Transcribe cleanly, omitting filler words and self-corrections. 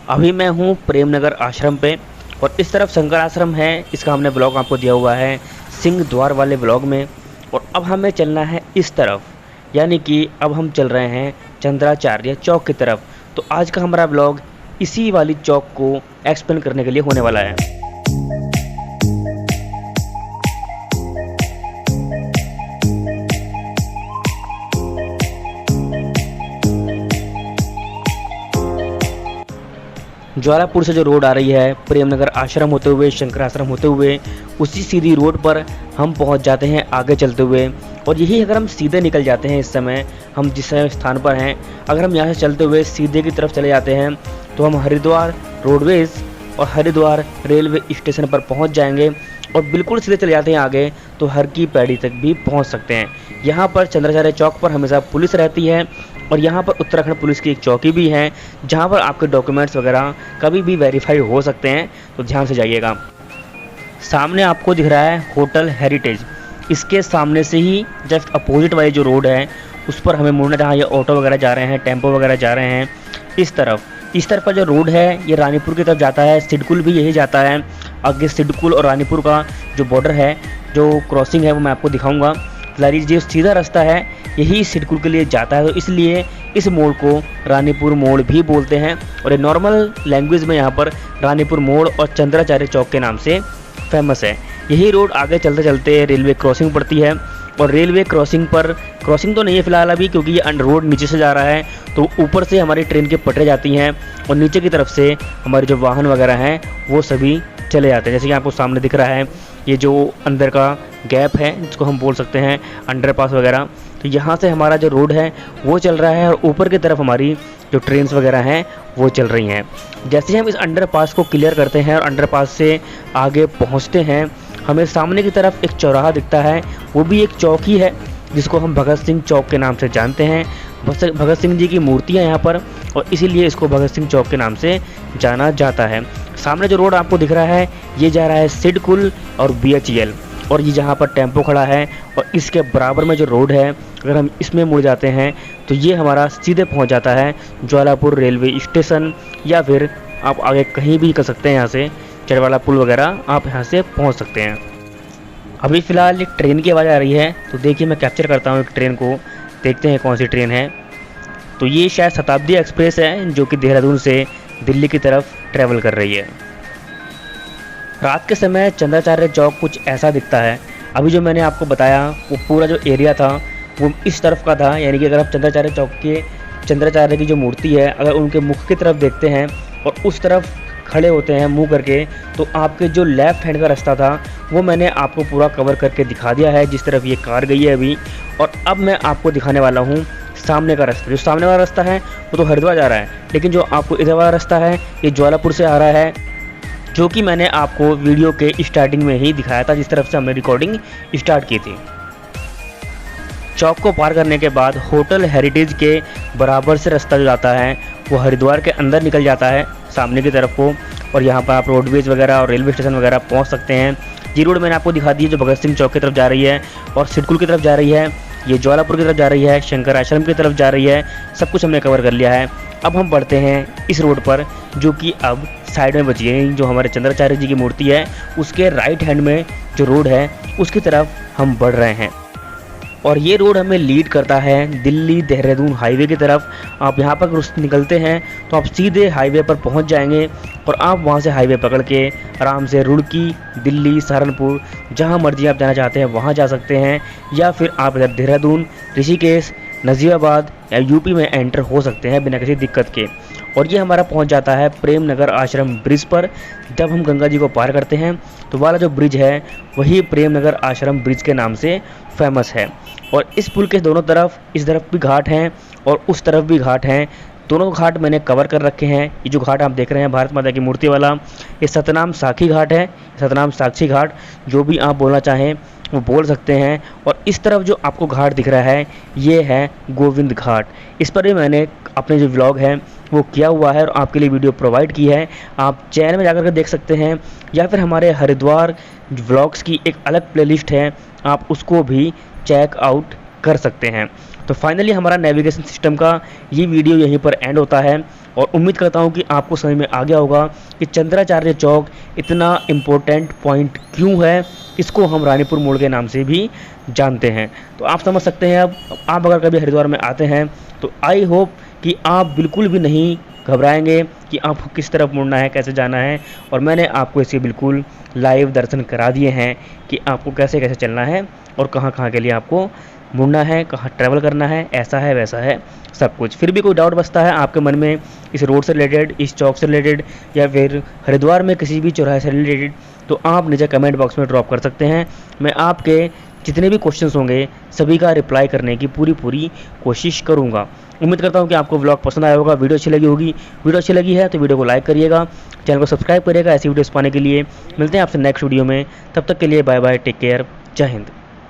अभी मैं हूँ प्रेमनगर आश्रम पे और इस तरफ शंकर आश्रम है। इसका हमने ब्लॉग आपको दिया हुआ है सिंह द्वार वाले ब्लॉग में। और अब हमें चलना है इस तरफ, यानी कि अब हम चल रहे हैं चंद्राचार्य चौक की तरफ। तो आज का हमारा ब्लॉग इसी वाली चौक को एक्सप्लेन करने के लिए होने वाला है। ज्वालापुर से जो रोड आ रही है प्रेमनगर आश्रम होते हुए शंकर आश्रम होते हुए, उसी सीधी रोड पर हम पहुंच जाते हैं आगे चलते हुए। और यही अगर हम सीधे निकल जाते हैं, इस समय हम जिस स्थान पर हैं, अगर हम यहाँ से चलते हुए सीधे की तरफ चले जाते हैं तो हम हरिद्वार रोडवेज और हरिद्वार रेलवे स्टेशन पर पहुँच जाएंगे। और बिल्कुल सीधे चले जाते हैं आगे तो हर की पैड़ी तक भी पहुँच सकते हैं। यहाँ पर चंद्राचार्य चौक पर हमेशा पुलिस रहती है और यहाँ पर उत्तराखंड पुलिस की एक चौकी भी है जहाँ पर आपके डॉक्यूमेंट्स वगैरह कभी भी वेरीफाई हो सकते हैं, तो ध्यान से जाइएगा। सामने आपको दिख रहा है होटल हेरिटेज। इसके सामने से ही जस्ट अपोजिट वाली जो रोड है उस पर हमें मुड़ना, जहाँ ये ऑटो वगैरह जा रहे हैं, टेम्पो वगैरह जा रहे हैं। इस तरफ का जो रोड है ये रानीपुर की तरफ जाता है। सिडकुल भी यही जाता है। आगे सिडकुल और रानीपुर का जो बॉर्डर है, जो क्रॉसिंग है, वो मैं आपको दिखाऊंगा। जो सीधा रास्ता है यही सिडकुल के लिए जाता है, तो इसलिए इस मोड़ को रानीपुर मोड़ भी बोलते हैं। और ये नॉर्मल लैंग्वेज में यहाँ पर रानीपुर मोड़ और चंद्राचार्य चौक के नाम से फेमस है। यही रोड आगे चलते चलते रेलवे क्रॉसिंग पड़ती है और रेलवे क्रॉसिंग पर क्रॉसिंग तो नहीं है फिलहाल अभी, क्योंकि ये अंडर रोड नीचे से जा रहा है। तो ऊपर से हमारी ट्रेन की पटरी जाती हैं और नीचे की तरफ से हमारे जो वाहन वगैरह हैं वो सभी चले जाते हैं। जैसे कि आपको सामने दिख रहा है ये जो अंदर का गैप है, जिसको हम बोल सकते हैं अंडरपास वगैरह, तो यहाँ से हमारा जो रोड है वो चल रहा है और ऊपर की तरफ हमारी जो ट्रेन्स वगैरह हैं वो चल रही हैं। जैसे ही हम इस अंडरपास को क्लियर करते हैं और अंडरपास से आगे पहुँचते हैं, हमें सामने की तरफ एक चौराहा दिखता है। वो भी एक चौक ही है जिसको हम भगत सिंह चौक के नाम से जानते हैं। भगत सिंह जी की मूर्ति है यहाँ पर और इसीलिए इसको भगत सिंह चौक के नाम से जाना जाता है। सामने जो रोड आपको दिख रहा है ये जा रहा है सिडकुल और BHEL, और ये जहाँ पर टेम्पो खड़ा है और इसके बराबर में जो रोड है, अगर हम इसमें मुड़ जाते हैं तो ये हमारा सीधे पहुँच जाता है ज्वालापुर रेलवे स्टेशन, या फिर आप आगे कहीं भी निकल सकते हैं। यहाँ से चढ़वाला पुल वगैरह आप यहाँ से पहुँच सकते हैं। अभी फ़िलहाल एक ट्रेन की आवाज़ आ रही है, तो देखिए मैं कैप्चर करता हूँ एक ट्रेन को, देखते हैं कौन सी ट्रेन है। तो ये शायद शताब्दी एक्सप्रेस है जो कि देहरादून से दिल्ली की तरफ ट्रैवल कर रही है। रात के समय चंद्राचार्य चौक कुछ ऐसा दिखता है। अभी जो मैंने आपको बताया वो पूरा जो एरिया था वो इस तरफ का था, यानी कि अगर आप चंद्राचार्य चौक के चंद्राचार्य की जो मूर्ति है, अगर उनके मुख की तरफ देखते हैं और उस तरफ खड़े होते हैं मुंह करके, तो आपके जो लेफ़्ट हैंड का रास्ता था वो मैंने आपको पूरा कवर करके दिखा दिया है, जिस तरफ ये कार गई है अभी। और अब मैं आपको दिखाने वाला हूँ सामने का रास्ता। जो सामने वाला रास्ता है वो तो हरिद्वार जा रहा है, लेकिन जो आपको इधर वाला रास्ता है ये ज्वालापुर से आ रहा है, जो कि मैंने आपको वीडियो के स्टार्टिंग में ही दिखाया था, जिस तरफ से हमने रिकॉर्डिंग स्टार्ट की थी। चौक को पार करने के बाद होटल हेरिटेज के बराबर से रास्ता जो जाता है वो हरिद्वार के अंदर निकल जाता है सामने की तरफ को, और यहाँ पर आप रोडवेज वगैरह और रेलवे स्टेशन वगैरह पहुँच सकते हैं। ये रोड मैंने आपको दिखा दी है जो भगत सिंह चौक की तरफ जा रही है और सिडकुल की तरफ जा रही है, ये ज्वालापुर की तरफ जा रही है, शंकर आश्रम की तरफ जा रही है। सब कुछ हमने कवर कर लिया है। अब हम बढ़ते हैं इस रोड पर, जो कि अब साइड में बची है। जो हमारे चंद्राचार्य जी की मूर्ति है उसके राइट हैंड में जो रोड है उसकी तरफ हम बढ़ रहे हैं, और ये रोड हमें लीड करता है दिल्ली देहरादून हाईवे की तरफ। आप यहाँ पर निकलते हैं तो आप सीधे हाईवे पर पहुँच जाएंगे और आप वहाँ से हाईवे पकड़ के आराम से रुड़की, दिल्ली, सहारनपुर, जहाँ मर्जी आप जाना चाहते हैं वहाँ जा सकते हैं, या फिर आप इधर देहरादून, ऋषिकेश, नजीबाबाद या यूपी में एंटर हो सकते हैं बिना किसी दिक्कत के। और ये हमारा पहुंच जाता है प्रेमनगर आश्रम ब्रिज पर। जब हम गंगा जी को पार करते हैं तो वाला जो ब्रिज है वही प्रेमनगर आश्रम ब्रिज के नाम से फेमस है। और इस पुल के दोनों तरफ, इस तरफ भी घाट हैं और उस तरफ भी घाट हैं। दोनों घाट मैंने कवर कर रखे हैं। ये जो घाट आप देख रहे हैं भारत माता की मूर्ति वाला, ये सतनाम साखी घाट है, सतनाम साक्षी घाट, जो भी आप बोलना चाहें वो बोल सकते हैं। और इस तरफ जो आपको घाट दिख रहा है ये है गोविंद घाट। इस पर भी मैंने अपने जो व्लॉग है वो किया हुआ है और आपके लिए वीडियो प्रोवाइड की है, आप चैनल में जाकर के देख सकते हैं, या फिर हमारे हरिद्वार व्लॉग्स की एक अलग प्लेलिस्ट है, आप उसको भी चेक आउट कर सकते हैं। तो फाइनली हमारा नेविगेशन सिस्टम का ये वीडियो यहीं पर एंड होता है। और उम्मीद करता हूँ कि आपको समझ में आ गया होगा कि चंद्राचार्य चौक इतना इम्पोर्टेंट पॉइंट क्यों है, इसको हम रानीपुर मोड़ के नाम से भी जानते हैं। तो आप समझ सकते हैं। अब आप अगर कभी हरिद्वार में आते हैं तो आई होप कि आप बिल्कुल भी नहीं घबराएंगे कि आपको किस तरफ मुड़ना है, कैसे जाना है, और मैंने आपको इसके बिल्कुल लाइव दर्शन करा दिए हैं कि आपको कैसे कैसे चलना है और कहाँ कहाँ के लिए आपको मुड़ना है, कहाँ ट्रैवल करना है, ऐसा है वैसा है सब कुछ। फिर भी कोई डाउट बचता है आपके मन में इस रोड से रिलेटेड, इस चौक से रिलेटेड, या फिर हरिद्वार में किसी भी चौराहे से रिलेटेड, तो आप नीचे कमेंट बॉक्स में ड्रॉप कर सकते हैं। मैं आपके जितने भी क्वेश्चंस होंगे सभी का रिप्लाई करने की पूरी कोशिश करूँगा। उम्मीद करता हूँ कि आपको व्लॉग पसंद आया होगा, वीडियो अच्छी लगी होगी। वीडियो अच्छी लगी है तो वीडियो को लाइक करिएगा, चैनल को सब्सक्राइब करिएगा ऐसी वीडियोस पाने के लिए। मिलते हैं आपसे नेक्स्ट वीडियो में, तब तक के लिए बाय बाय, टेक केयर, जय हिंद।